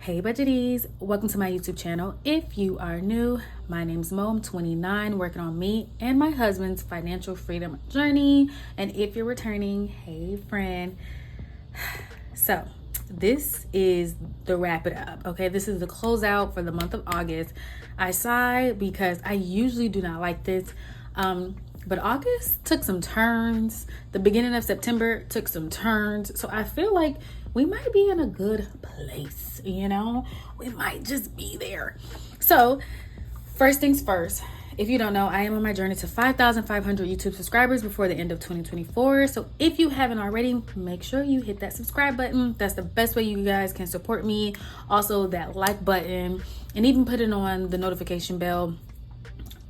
Hey budgeties, welcome to my YouTube channel. If you are new, my name's Mo. I'm 29, working on me and my husband's financial freedom journey. And if you're returning, hey friend. So this is the wrap it up, okay? This is the closeout for the month of August. I sighed because I usually do not like this, but August took some turns. The beginning of September took some turns. So I feel like we might be in a good place, you know? We might just be there. So first things first, if you don't know, I am on my journey to 5,500 YouTube subscribers before the end of 2024. So if you haven't already, make sure you hit that subscribe button. That's the best way you guys can support me. Also that like button, and even put it on the notification bell.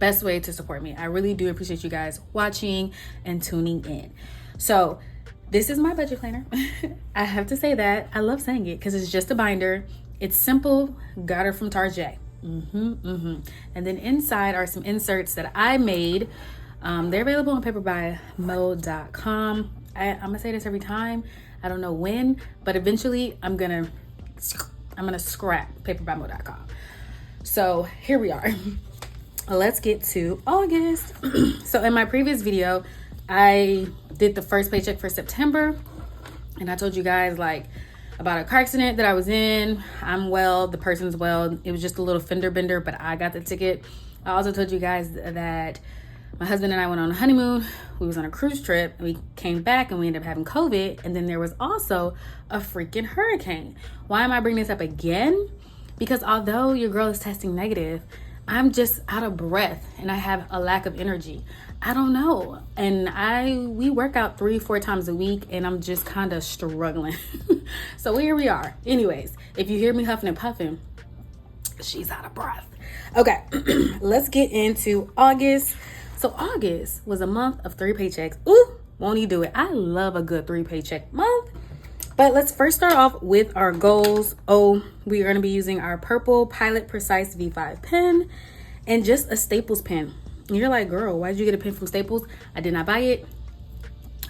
Best way to support me. I really do appreciate you guys watching and tuning in. So this is my budget planner. I have to say that. I love saying it because it's just a binder. It's simple. Got her from Target. And then inside are some inserts that I made. They're available on paperbymo.com. I'm gonna say this every time. I don't know when, but eventually I'm gonna scrap paperbymo.com. So here we are. Let's get to August. So in my previous video, I did the first paycheck for September, and I told you guys like about a car accident that I was in. I'm well, the person's well. It was just a little fender bender, but I got the ticket. I also told you guys that my husband and I went on a honeymoon. We was on a cruise trip, and we came back and we ended up having COVID. And then there was also a freaking hurricane. Why am I bringing this up again? Because although your girl is testing negative, I'm just out of breath and I have a lack of energy. I don't know. And we work out 3-4 times a week, and I'm just kind of struggling. So here we are. Anyways, if you hear me huffing and puffing, she's out of breath. Okay, let's get into August. So August was a month of 3 paychecks. Ooh, won't he do it? I love a good 3 paycheck month. But let's first start off with our goals. We are going to be using our purple Pilot Precise V5 pen and just a Staples pen. And you're like, girl, why did you get a pen from Staples? I did not buy it.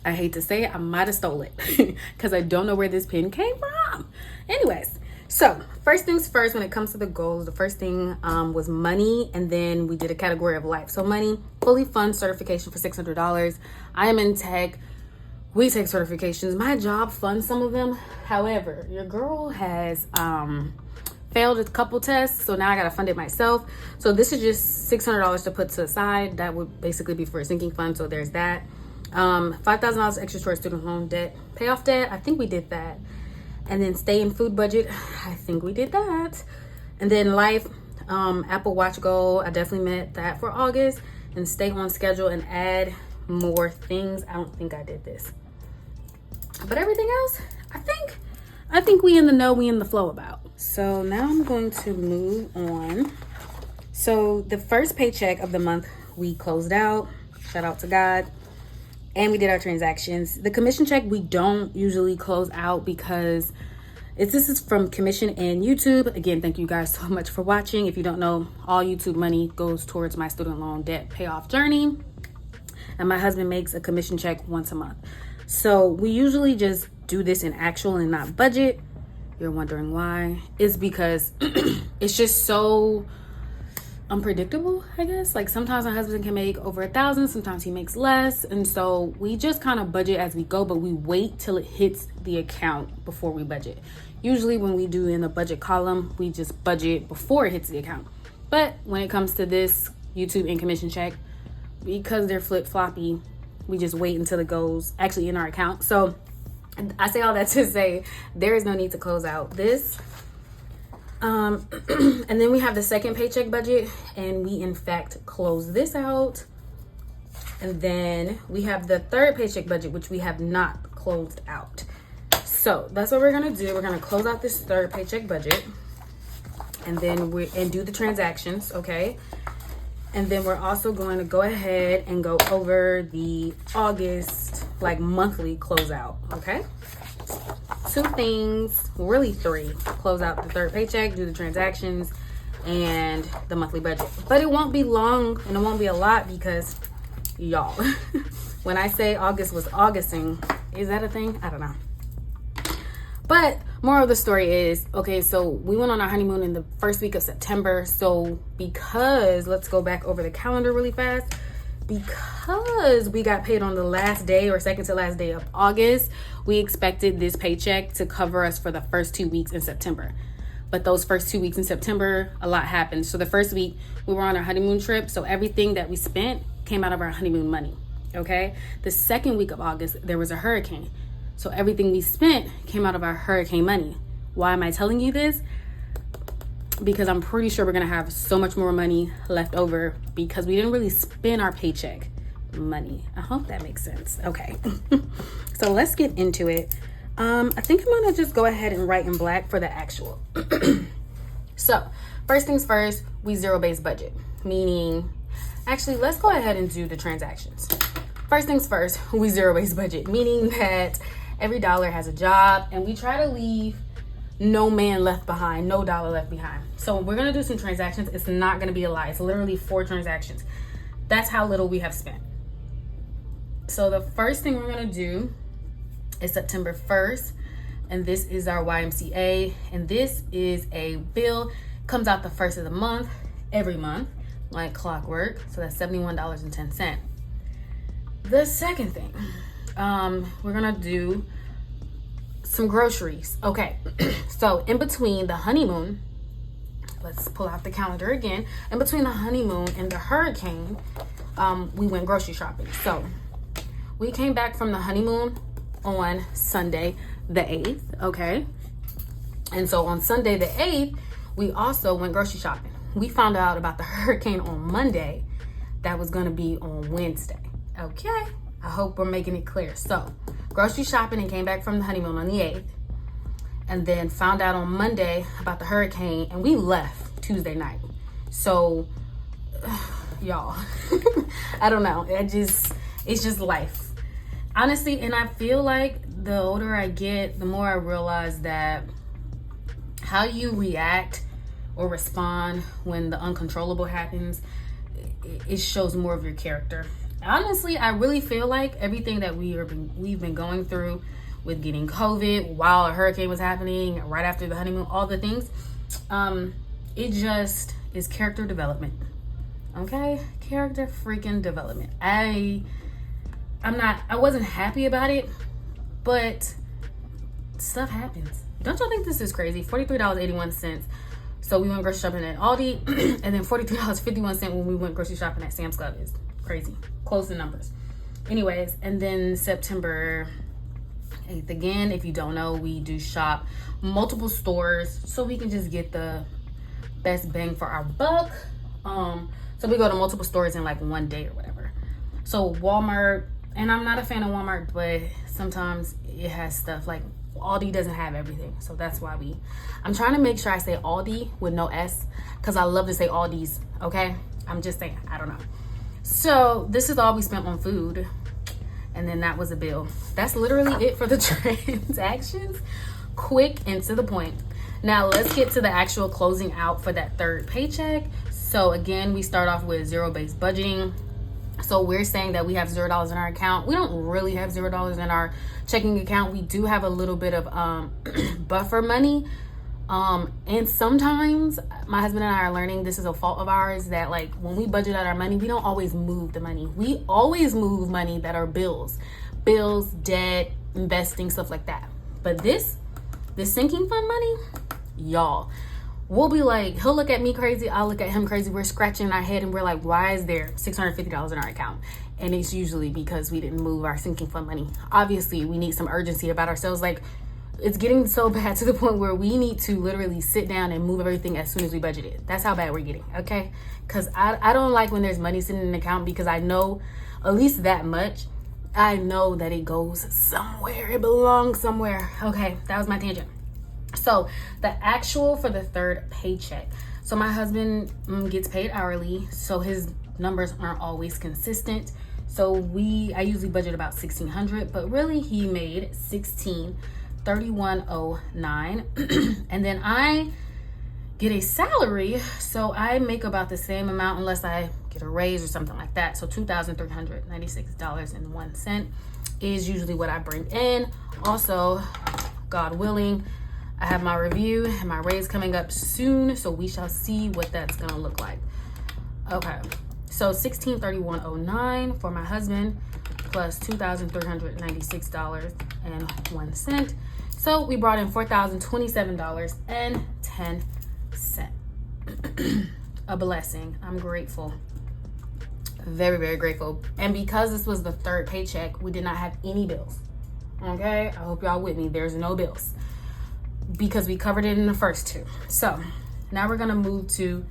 I hate to say it, I might have stole it because I don't know where this pen came from. Anyways, so first things first, when it comes to the goals, the first thing was money, and then we did a category of life. So money, fully fund certification for $600. I am in tech. We take certifications. My job funds some of them. However, your girl has failed a couple tests, so now I gotta fund it myself. So this is just $600 to put to the side. That would basically be for a sinking fund, so there's that. $5,000 extra towards student loan debt. Pay off debt, I think we did that. And then stay in food budget, I think we did that. And then life, Apple Watch goal, I definitely met that for August. And stay on schedule and add more things. I don't think I did this. But everything else, I think we in the know, we in the flow about. So now I'm going to move on. So the first paycheck of the month, we closed out. Shout out to God. And we did our transactions. The commission check, we don't usually close out because this is from commission and YouTube. Again, thank you guys so much for watching. If you don't know, all YouTube money goes towards my student loan debt payoff journey. And my husband makes a commission check once a month. So we usually just do this in actual and not budget. You're wondering why? It's because it's just so unpredictable, I guess. Like sometimes my husband can make over 1,000, sometimes he makes less. And so we just kind of budget as we go, but we wait till it hits the account before we budget. Usually when we do in the budget column, we just budget before it hits the account. But when it comes to this YouTube and commission check, because they're flip-floppy, we just wait until it goes actually in our account. So I say all that to say there is no need to close out this. And then we have the second paycheck budget, and we in fact close this out. And then we have the third paycheck budget, which we have not closed out. So that's what we're gonna do. We're gonna close out this third paycheck budget, and then do the transactions, okay? And then we're also going to go ahead and go over the August, like monthly closeout, okay? 2 things, really 3. Close out the third paycheck, do the transactions, and the monthly budget. But it won't be long and it won't be a lot because, y'all, when I say August was Augusting, is that a thing? I don't know. But moral of the story is, okay, so we went on our honeymoon in the first week of September. So because, let's go back over the calendar really fast. Because we got paid on the last day or second to last day of August, we expected this paycheck to cover us for the first 2 weeks in September. But those first 2 weeks in September, a lot happened. So the first week we were on our honeymoon trip. So everything that we spent came out of our honeymoon money. Okay. The second week of August, there was a hurricane. So everything we spent came out of our hurricane money. Why am I telling you this? Because I'm pretty sure we're going to have so much more money left over because we didn't really spend our paycheck money. I hope that makes sense. Okay. So let's get into it. I think I'm going to just go ahead and write in black for the actual. So first things first, we zero-based budget, meaning, actually, let's go ahead and do the transactions. First things first, we zero-based budget, meaning that every dollar has a job and we try to leave no man left behind, no dollar left behind. So we're going to do some transactions. It's not going to be a lie. It's literally 4 transactions. That's how little we have spent. So the first thing we're going to do is September 1st. And this is our YMCA. And this is a bill. Comes out the first of the month, every month, like clockwork. So that's $71.10. The second thing, we're going to do some groceries. Okay, so in between the honeymoon, let's pull out the calendar again. In between the honeymoon and the hurricane, we went grocery shopping. So we came back from the honeymoon on Sunday the 8th, okay? And so on Sunday the 8th, we also went grocery shopping. We found out about the hurricane on Monday. That was gonna be on Wednesday, okay? I hope we're making it clear. So grocery shopping and came back from the honeymoon on the 8th, and then found out on Monday about the hurricane, and we left Tuesday night. So y'all, I don't know, it's just life, honestly. And I feel like the older I get, the more I realize that how you react or respond when the uncontrollable happens, it shows more of your character. Honestly, I really feel like everything that we've been going through with getting COVID while a hurricane was happening, right after the honeymoon, all the things, it just is character development. Okay? Character freaking development. I wasn't happy about it, but stuff happens. Don't y'all think this is crazy? $43.81. So we went grocery shopping at Aldi, and then $43.51 when we went grocery shopping at Sam's Club is crazy. Close the numbers. Anyways, and then September 8th again, if you don't know, we do shop multiple stores so we can just get the best bang for our buck. So we go to multiple stores in like one day or whatever. So Walmart, and I'm not a fan of Walmart, but sometimes it has stuff like Aldi doesn't have everything. So that's why I'm trying to make sure I say Aldi with no S, because I love to say Aldi's, okay? I'm just saying, I don't know. So this is all we spent on food. And then that was a bill. That's literally it for the transactions. Quick and to the point. Now let's get to the actual closing out for that third paycheck. So again, we start off with zero-based budgeting. So we're saying that we have $0 in our account. We don't really have $0 in our checking account. We do have a little bit of buffer money. And sometimes my husband and I are learning, this is a fault of ours, that like when we budget out our money, we don't always move the money. We always move money that are bills, debt, investing, stuff like that. But this sinking fund money, y'all, we'll be like, he'll look at me crazy, I'll look at him crazy. We're scratching our head and we're like, why is there $650 in our account? And it's usually because we didn't move our sinking fund money. Obviously, we need some urgency about ourselves. Like, it's getting so bad to the point where we need to literally sit down and move everything as soon as we budget it. That's how bad we're getting, okay? Because I don't like when there's money sitting in an account, because I know at least that much. I know that it goes somewhere. It belongs somewhere. Okay, that was my tangent. So the actual for the third paycheck. So my husband gets paid hourly, so his numbers aren't always consistent. So I usually budget about $1,600, but really he made $31.09. And then I get a salary, so I make about the same amount unless I get a raise or something like that. So $2,396.01 is usually what I bring in. Also, God willing, I have my review and my raise coming up soon, so we shall see what that's gonna look like. Okay, so $1631.09 for my husband plus $2,396.01. So we brought in $4,027.10. A blessing. I'm grateful. Very, very grateful. And because this was the third paycheck, we did not have any bills. Okay, I hope y'all with me. There's no bills because we covered it in the first two. So now we're gonna move to,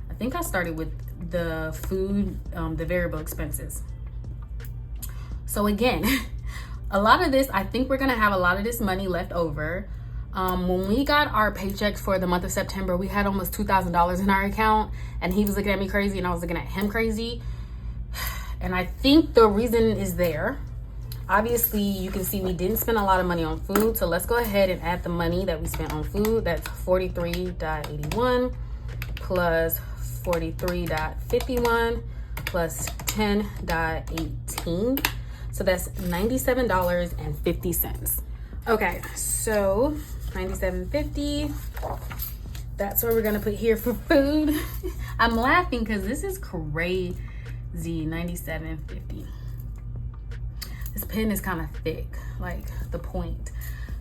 I think I started with the food, the variable expenses. So again, a lot of this, I think we're gonna have a lot of this money left over. When we got our paychecks for the month of September, we had almost $2,000 in our account, and he was looking at me crazy and I was looking at him crazy. And I think the reason is there. Obviously, you can see we didn't spend a lot of money on food. So let's go ahead and add the money that we spent on food. That's 43.81 plus 43.51 plus 10.18. So that's $97.50. Okay, so $97.50. That's what we're gonna put here for food. I'm laughing because this is crazy. $97.50. This pen is kind of thick, like the point.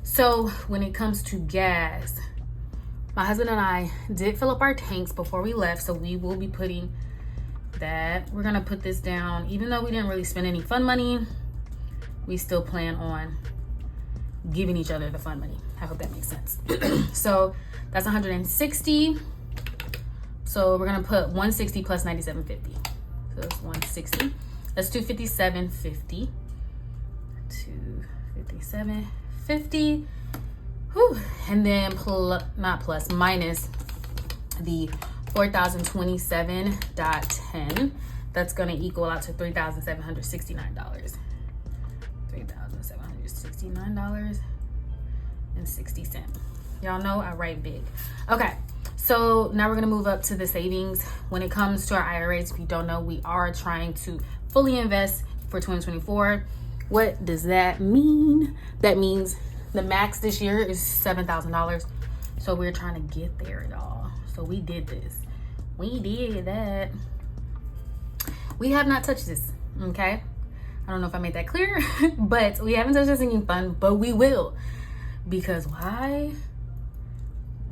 So when it comes to gas, my husband and I did fill up our tanks before we left, so we will be putting that. We're gonna put this down. Even though we didn't really spend any fun money, we still plan on giving each other the fun money. I hope that makes sense. So that's 160. So we're gonna put 160 plus 97.50. So that's 160. Let's do 57.50. 257.50. Whew. And then minus the 4,027.10. That's gonna equal out to $3,769. $3,769.60. Y'all know I write big. Okay, so now we're gonna move up to the savings. When it comes to our IRAs, if you don't know, we are trying to fully invest for 2024. What does that mean? That means the max this year is $7,000. So we're trying to get there, y'all. So we did this. We did that. We have not touched this, okay? I don't know if I made that clear, but we haven't touched the sinking fund, but we will. Because why?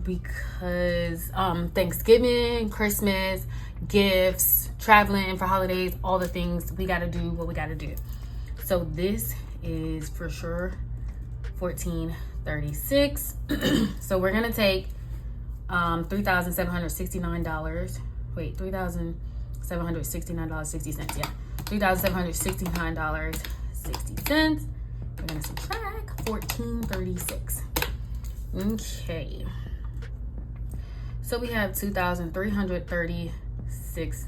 Because Thanksgiving, Christmas, gifts, traveling for holidays, all the things, we gotta do what we gotta do. So this is for sure $1,436. So we're gonna take $3,769. Wait, $3,769.60. Yeah, $3,769.60. We're gonna subtract 1,436. Okay. So we have 2,336.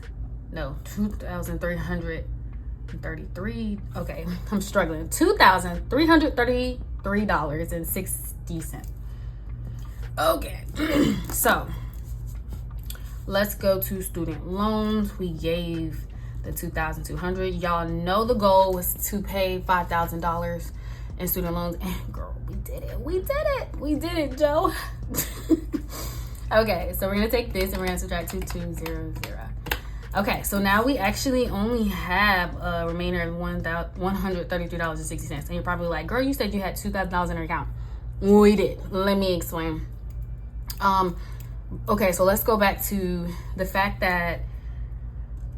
No, 2,333. Okay, I'm struggling. $2,333.60. Okay, so let's go to student loans. We gave the $2,200. Y'all know the goal was to pay $5,000 in student loans, and girl, we did it. We did it. We did it, Joe. Okay, so we're gonna take this and we're gonna subtract 2,200. Okay, so now we actually only have a remainder of $133.60. And you're probably like, girl, you said you had $2,000 in your account. We did. Let me explain. Okay, so let's go back to the fact that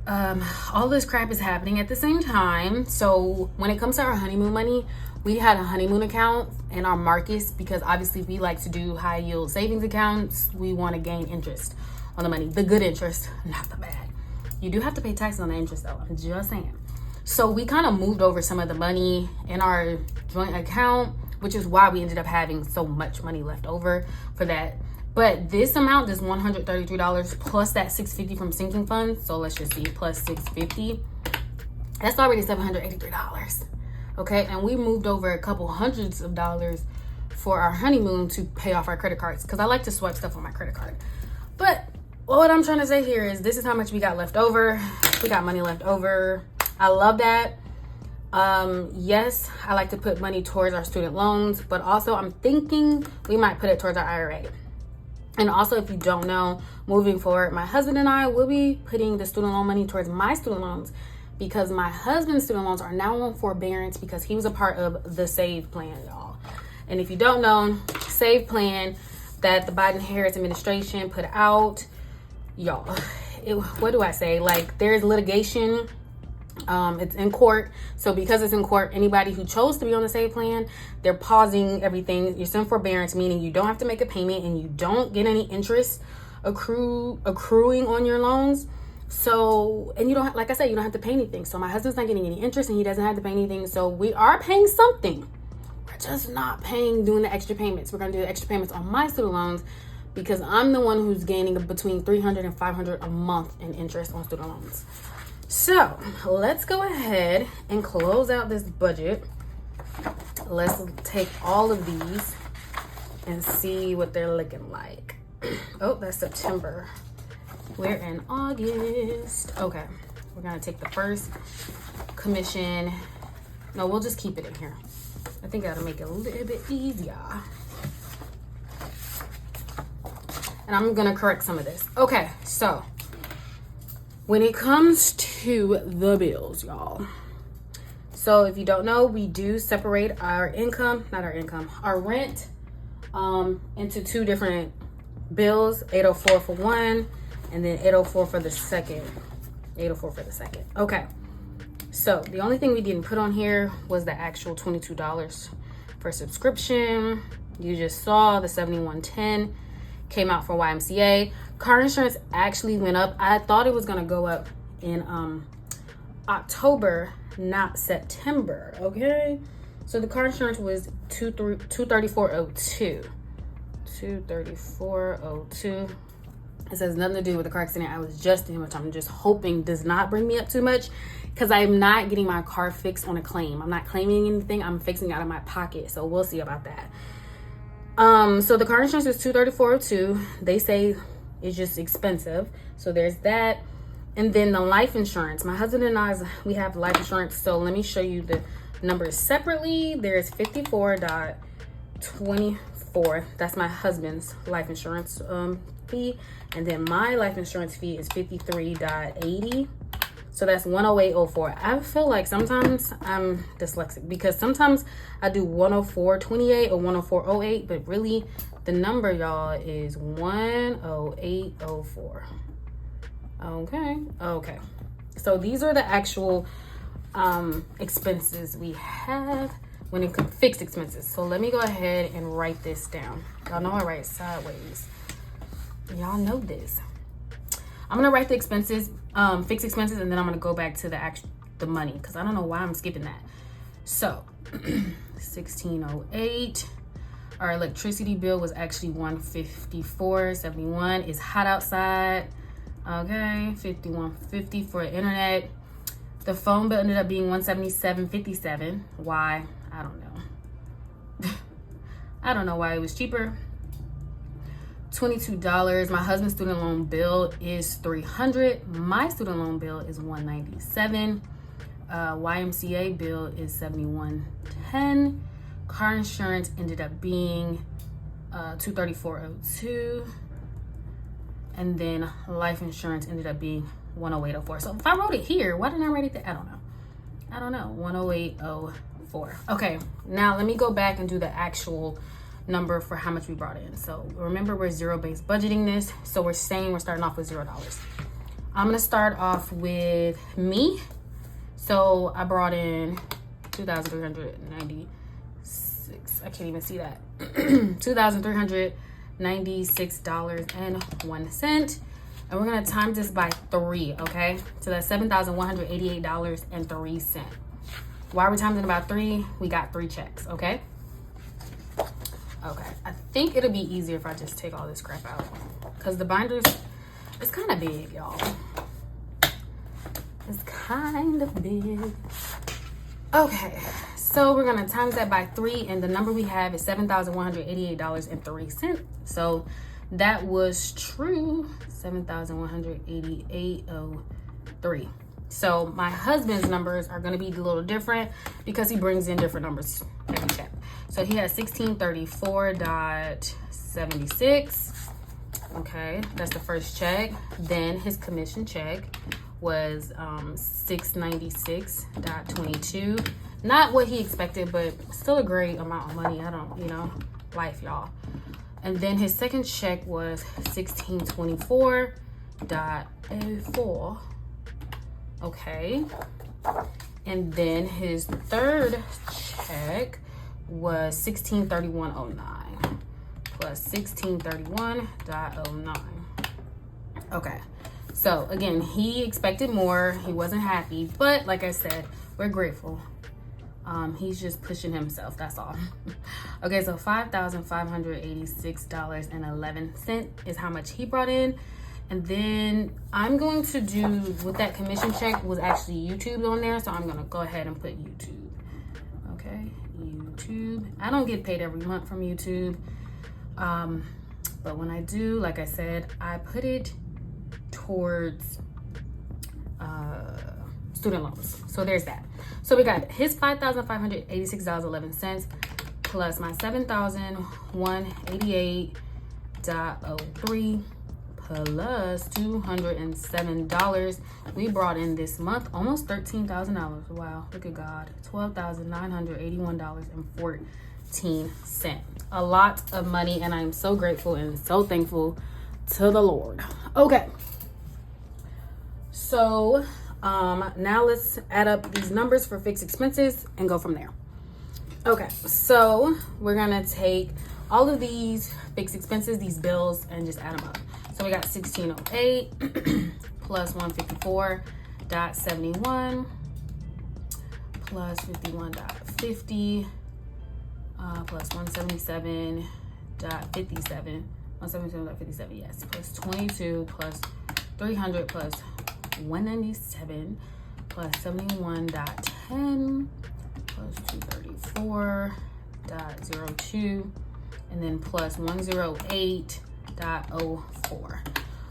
all this crap is happening at the same time. So when it comes to our honeymoon money, we had a honeymoon account in our Marcus because obviously we like to do high yield savings accounts. We want to gain interest on the money, the good interest, not the bad. You do have to pay taxes on the interest though, I'm just saying. So we kind of moved over some of the money in our joint account, which is why we ended up having so much money left over for that. But this amount is $133 plus that $650 from sinking funds. So let's just see, plus $650. That's already $783. Okay, and we moved over a couple hundreds of dollars for our honeymoon to pay off our credit cards because I like to swipe stuff on my credit card. But what I'm trying to say here is this is how much we got left over. We got money left over. I love that. Yes, I like to put money towards our student loans, but also I'm thinking we might put it towards our IRA. And also, if you don't know, moving forward, my husband and I will be putting the student loan money towards my student loans, because my husband's student loans are now on forbearance because he was a part of the SAVE plan, y'all. And if you don't know, SAVE plan that the Biden-Harris administration put out, y'all, what do I say? Like, there's litigation. It's in court. So because it's in court, anybody who chose to be on the SAVE plan, they're pausing everything. You're in forbearance, meaning you don't have to make a payment and you don't get any interest accruing on your loans. So, and you don't, like I said, you don't have to pay anything. So my husband's not getting any interest and he doesn't have to pay anything. So we are paying something. We're just not doing the extra payments. We're going to do the extra payments on my student loans because I'm the one who's gaining between $300 and $500 a month in interest on student loans. So let's go ahead and close out this budget. Let's take all of these and see what they're looking like. Oh, that's September. We're in August. Okay, we're gonna take the first commission. No, we'll just keep it in here. I think that'll make it a little bit easier. And I'm gonna correct some of this. Okay, so when it comes to the bills, y'all. So if you don't know, we do separate our income, our rent into two different bills, 804 for one, and then 804 for the second. 804 for the second. Okay. So the only thing we didn't put on here was the actual $22 for subscription. You just saw the $71.10 came out for YMCA. Car insurance actually went up. I thought it was gonna go up in October, not September. Okay. So the car insurance was $234.02. $234.02. It has nothing to do with the car accident I was just in, which I'm just hoping does not bring me up too much, because I'm not getting my car fixed on a claim. I'm not claiming anything. I'm fixing it out of my pocket. So we'll see about that. So the car insurance is $234.02. They say it's just expensive. So there's that. And then the life insurance. My husband and I, we have life insurance. So let me show you the numbers separately. There's $54.24. That's my husband's life insurance fee. And then my life insurance fee is $53.80. So that's $108.04. I feel like sometimes I'm dyslexic because sometimes I do $104.28 or $104.08, but really the number, y'all, is $108.04. Okay. So these are the actual expenses we have when it comes fixed expenses. So let me go ahead and write this down. Y'all know I write sideways. Y'all know this. I'm gonna write the expenses, fixed expenses, and then I'm gonna go back to the money because I don't know why I'm skipping that. So $16.08. Our electricity bill was actually $154.71. It's hot outside. Okay, $51.50 for the internet. The phone bill ended up being $177.57. Why? I don't know. I don't know why it was cheaper. $22. My husband's student loan bill is $300. My student loan bill is $197. YMCA bill is $71.10. Car insurance ended up being $234.02. And then life insurance ended up being $108.04. So if I wrote it here, why didn't I write it there? I don't know. $108.04. Okay, now let me go back and do the actual number for how much we brought in. So remember, we're zero-based budgeting this. So we're saying we're starting off with $0. I'm gonna start off with me. So I brought in $2,396. I can't even see that. $2,396.01. And we're gonna times this by 3, okay? So that's $7,188.03. Why are we timing it by 3? We got 3 checks, okay? Okay, I think it'll be easier if I just take all this crap out, because the binders, it's kind of big, y'all. It's kind of big. Okay, so we're gonna times that by 3, and the number we have is $7,188.03. So that was true, $7,188.03. So my husband's numbers are going to be a little different because he brings in different numbers every check. So he has 1634.76. Okay, that's the first check. Then his commission check was 696.22. Not what he expected, but still a great amount of money. I don't, life, y'all. And then his second check was 1624.04. Okay. And then his third check was 1631.09 plus 1631.09. Okay. So again, he expected more. He wasn't happy, but like I said, we're grateful. He's just pushing himself, that's all. Okay, so $5,586.11 is how much he brought in. And then I'm going to do, with that commission check was actually YouTube on there, so I'm gonna go ahead and put YouTube. Okay, YouTube. I don't get paid every month from YouTube, but when I do, like I said, I put it towards student loans. So there's that. So we got his $5,586.11 plus my $7,188.03 plus $207 we brought in this month, almost $13,000. Wow, look at God. $12,981.14. A lot of money, and I'm so grateful and so thankful to the Lord. Okay, so now let's add up these numbers for fixed expenses and go from there. Okay, so we're gonna take all of these fixed expenses, these bills, and just add them up. So we got 1608 plus 154.71 plus 51.50 plus 177.57 177.57, yes, plus 22 plus 300 plus 197 plus 71.10 plus 234.02 and then plus 108.04.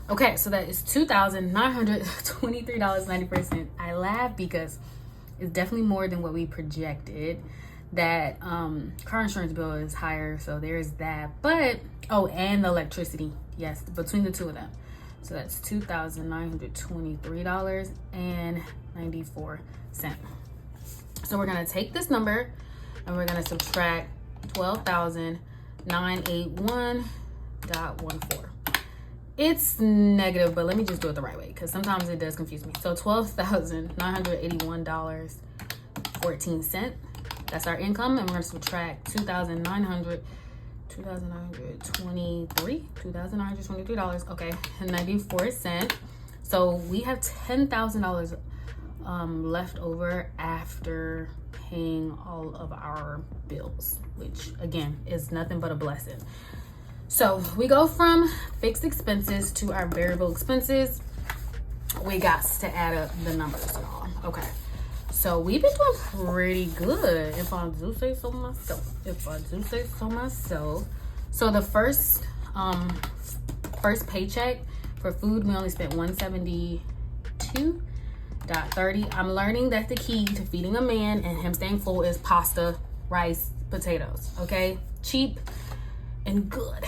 Okay, so that is $2,923.94. I laugh because it's definitely more than what we projected. That car insurance bill is higher, so there's that. But and the electricity, yes, between the two of them. So that's $2,923.94. So we're gonna take this number and we're gonna subtract 12,981.14. It's negative, but let me just do it the right way because sometimes it does confuse me. So $12,981.14. That's our income, and we're gonna subtract $2,923, okay, and 94 cents. So we have $10,000 left over after paying all of our bills, which again is nothing but a blessing. So we go from fixed expenses to our variable expenses. We got to add up the numbers, y'all. Okay. So we've been doing pretty good, if I do say so myself. So the first paycheck for food, we only spent $172.30. I'm learning that the key to feeding a man and him staying full is pasta, rice, potatoes. Okay, cheap and good.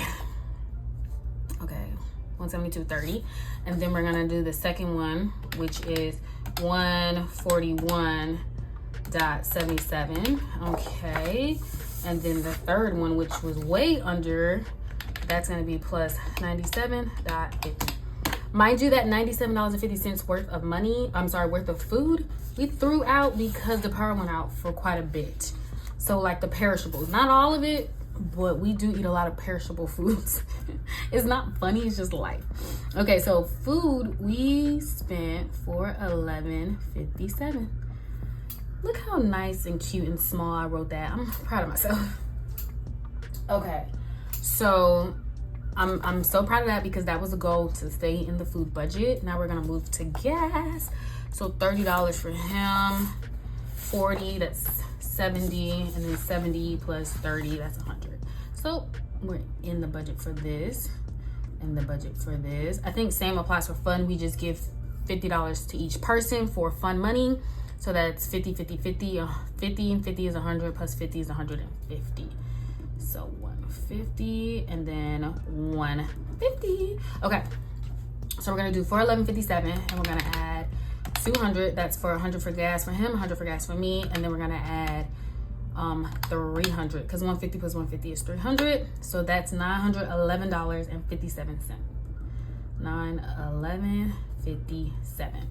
Okay, $172.30, and then we're gonna do the second one, which is $141.77. Okay, and then the third one, which was way under, that's going to be plus $97.50. Mind you, that $97.50 worth of money, worth of food, we threw out because the power went out for quite a bit. So like the perishables, not all of it, but we do eat a lot of perishable foods. It's not funny, it's just life. Okay, so food we spent for $11.57. Look how nice and cute and small I wrote that. I'm proud of myself. Okay, so I'm so proud of that because that was a goal to stay in the food budget. Now we're gonna move to gas. So $30 for him, 40, that's 70, and then 70 plus 30, that's 100. So we're in the budget for this and the budget for this. I think same applies for fun. We just give $50 to each person for fun money. So that's 50, 50, 50. 50 and 50 is 100 plus 50 is 150. So 150 and then 150. Okay. So we're gonna do 411.57 and we're gonna add 200. That's for 100 for gas for him, 100 for gas for me, and then we're gonna add 300 because 150 plus 150 is 300. So that's $911.57. $911.57.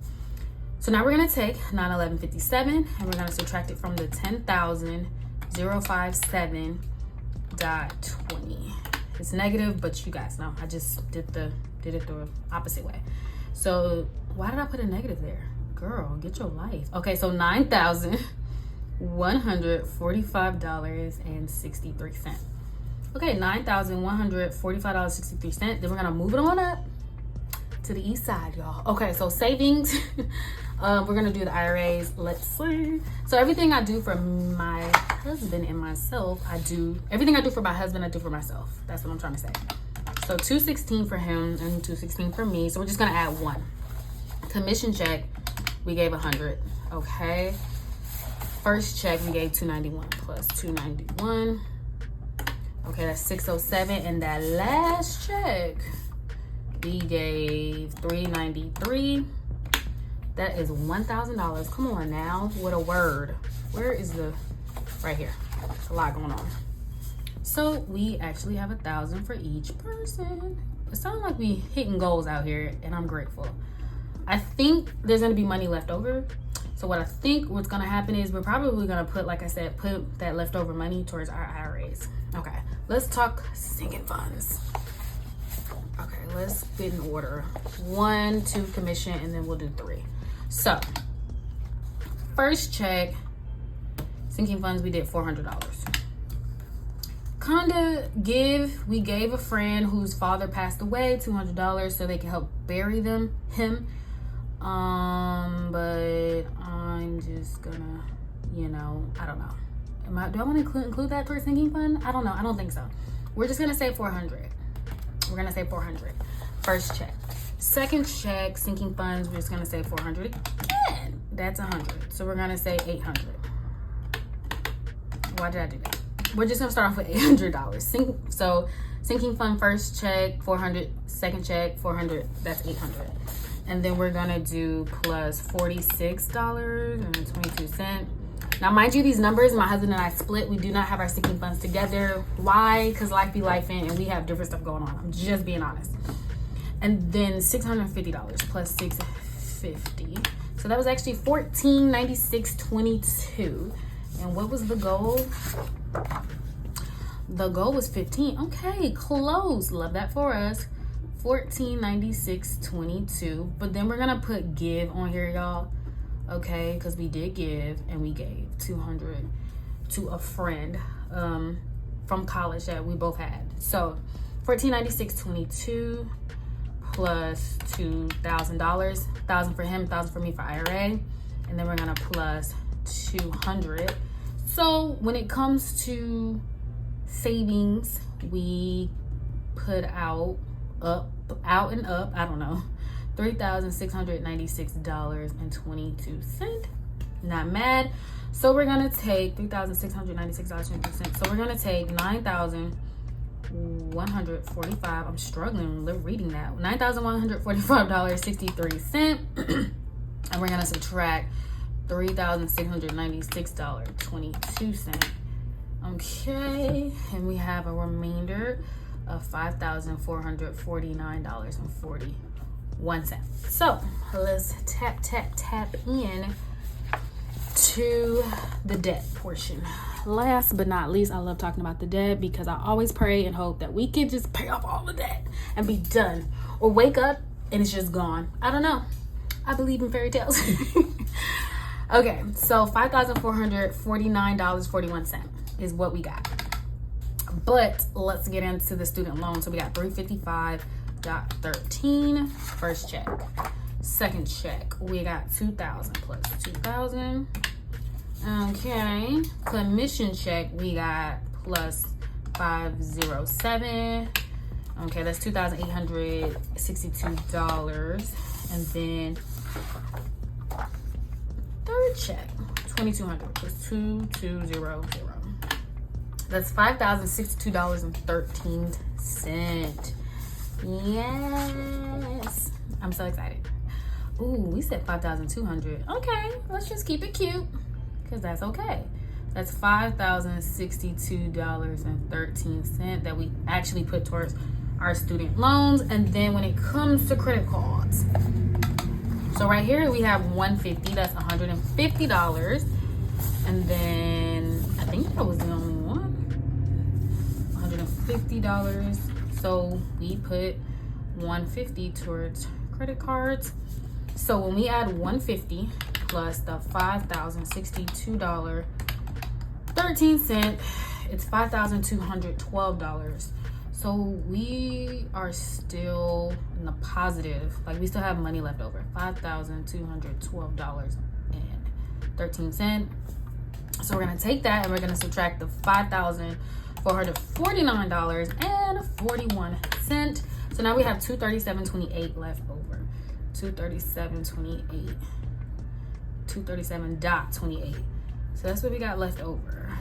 So now we're gonna take $911.57 and we're gonna subtract it from the 10,057.20. It's negative, but you guys know I just did it the opposite way. So why did I put a negative there? Girl, get your life. Okay, so $9,145.63. Okay, $9,145.63. Then we're gonna move it on up to the east side, y'all. Okay, so savings. We're gonna do the IRAs. Let's see. So everything I do for my husband and myself, everything I do for my husband, I do for myself. That's what I'm trying to say. So $216 for him and $216 for me. So we're just gonna add one. Commission check, we gave 100. Okay. First check, we gave 291 plus 291. Okay, that's 607. And that last check, we gave 393. That is $1,000. Come on now, with a word. Where is the, right here. There's a lot going on. So we actually have 1,000 for each person. It sounds like we hitting goals out here, and I'm grateful. I think there's gonna be money left over. So what I think what's gonna happen is we're probably gonna put, like I said, put that leftover money towards our IRAs. Okay, let's talk sinking funds. Okay, let's get in order. 1, 2 commission, and then we'll do 3. So, first check, sinking funds, we did $400. We gave a friend whose father passed away $200 so they can help bury him. But I'm just gonna, I don't know. Do I want to include that towards sinking fund? I don't know. I don't think so. We're just gonna say 400. We're gonna say 400. First check. Second check, sinking funds, we're just gonna say 400 again. That's 100. So we're gonna say 800. Why did I do that? We're just gonna start off with $800. So sinking fund first check, 400. Second check, 400. That's 800. And then we're gonna do plus $46.22. Now, mind you, these numbers, my husband and I split. We do not have our sinking funds together. Why? Because life be lifing and we have different stuff going on. I'm just being honest. And then $650 plus $650. So that was actually $1496.22. And what was the goal? The goal was 15. Okay, close. Love that for us. $1496.22. But then we're gonna put give on here, y'all. Okay, because we did give and we gave 200 to a friend from college that we both had. So $1496.22 plus $2,000, $1,000 for him, $1,000 for me for IRA, and then we're gonna plus 200. So when it comes to savings, we put out and up, I don't know, $3,696.22. Not mad. So we're gonna take $3,696.22. So we're gonna take $9,145. I'm struggling reading that. $9,145.63. And we're gonna subtract $3,696.22. Okay, and we have a remainder of $5,449.41. So let's tap in to the debt portion. Last but not least, I love talking about the debt because I always pray and hope that we can just pay off all the debt and be done, or wake up and it's just gone. I don't know. I believe in fairy tales. Okay, so $5,449.41 is what we got. But let's get into the student loan. So we got $355.13 first check. Second check, we got $2,000 plus $2,000. Okay, commission check, we got plus $507. Okay, that's $2,862. And then third check, $2,200 plus 2200. That's $5,062.13. Yes, I'm so excited. Ooh, we said 5,200. Okay, let's just keep it cute, because that's okay. That's $5,062.13 that we actually put towards our student loans. And then when it comes to credit cards, so right here we have $150. That's $150. And then I think that was the only one. $150. So we put $150 towards credit cards. So when we add $150 plus the $5,062.13, it's $5,212. So we are still in the positive. Like, we still have money left over. $5,212.13. So we're gonna take that and we're gonna subtract the $5,449.41. So now we have $237.28 left over. 237.28. 237.28. So that's what we got left over,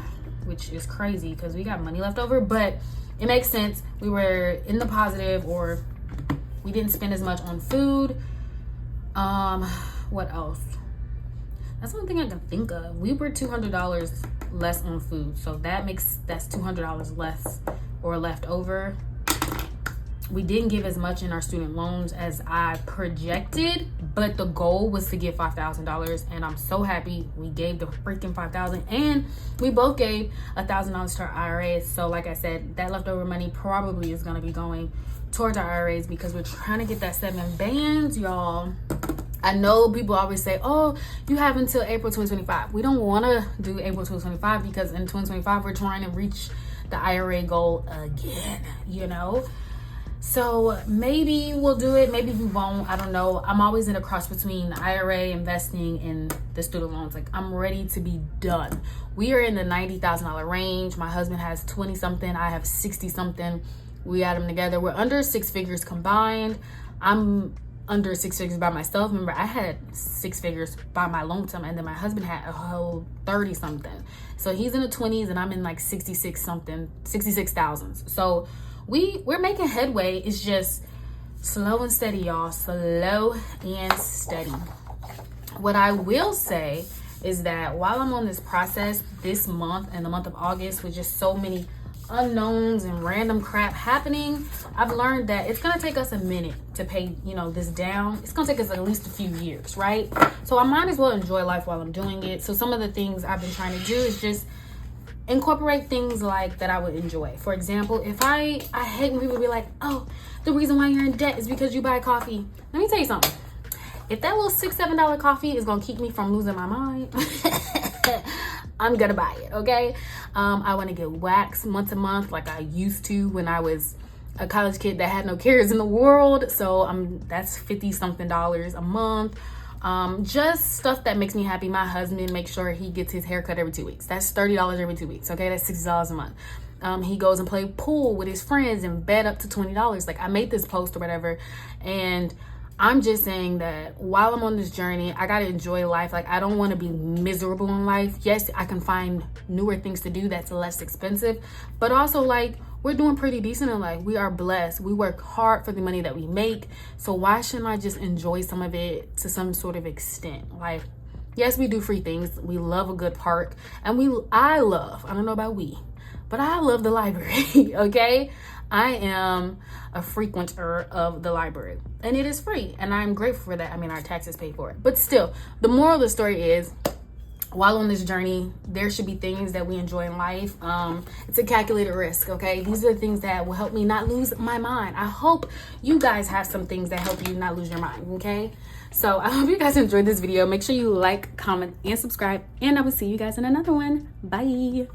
which is crazy because we got money left over, but it makes sense. We were in the positive, or we didn't spend as much on food. What else? That's one thing I can think of. We were $200 less on food, so that's $200 less or left over. We didn't give as much in our student loans as I projected, but the goal was to give $5,000, and I'm so happy we gave the freaking $5,000, and we both gave $1,000 to our IRAs. So like I said, that leftover money probably is going to be going towards our IRAs because we're trying to get that 7 bands, y'all. I know people always say, oh, you have until April 2025. We don't want to do April 2025 because in 2025 we're trying to reach the IRA goal again, you know. So maybe we'll do it, maybe we won't, I don't know. I'm always in a cross between IRA, investing, and the student loans. Like, I'm ready to be done. We are in the $90,000 range. My husband has 20 something, I have 60 something. We add them together, we're under 6 figures combined. I'm under 6 figures by myself. Remember, I had 6 figures by my lonesome, and then my husband had a whole 30 something. So he's in the 20s and I'm in like 66 something, 66,000. So we're making headway. It's just slow and steady, y'all. Slow and steady. What I will say is that while I'm on this process this month and the month of August, with just so many unknowns and random crap happening, I've learned that it's gonna take us a minute to pay, you know, this down. It's gonna take us at least a few years, right? So I might as well enjoy life while I'm doing it. So some of the things I've been trying to do is just incorporate things like that I would enjoy. For example, if I hate when people be like, oh, the reason why you're in debt is because you buy coffee. Let me tell you something. If that little $6-7 coffee is gonna keep me from losing my mind, I'm gonna buy it, okay? I want to get waxed once a month like I used to when I was a college kid that had no cares in the world. So that's $50 something a month. Just stuff that makes me happy. My husband makes sure he gets his haircut every 2 weeks. That's $30 every 2 weeks, okay? That's $60 a month. He goes and play pool with his friends and bet up to $20. Like, I made this post or whatever, and I'm just saying that while I'm on this journey, I gotta enjoy life. Like, I don't want to be miserable in life. Yes, I can find newer things to do that's less expensive, but also, like, we're doing pretty decent in life. We are blessed. We work hard for the money that we make. So why shouldn't I just enjoy some of it to some sort of extent? Like, yes, we do free things. We love a good park, and I don't know about we, but I love the library, okay? I am a frequenter of the library, and it is free, and I'm grateful for that. I mean, our taxes pay for it. But still, the moral of the story is, while on this journey, there should be things that we enjoy in life. It's a calculated risk, okay? These are the things that will help me not lose my mind. I hope you guys have some things that help you not lose your mind, okay? So I hope you guys enjoyed this video. Make sure you like, comment, and subscribe, and I will see you guys in another one. Bye.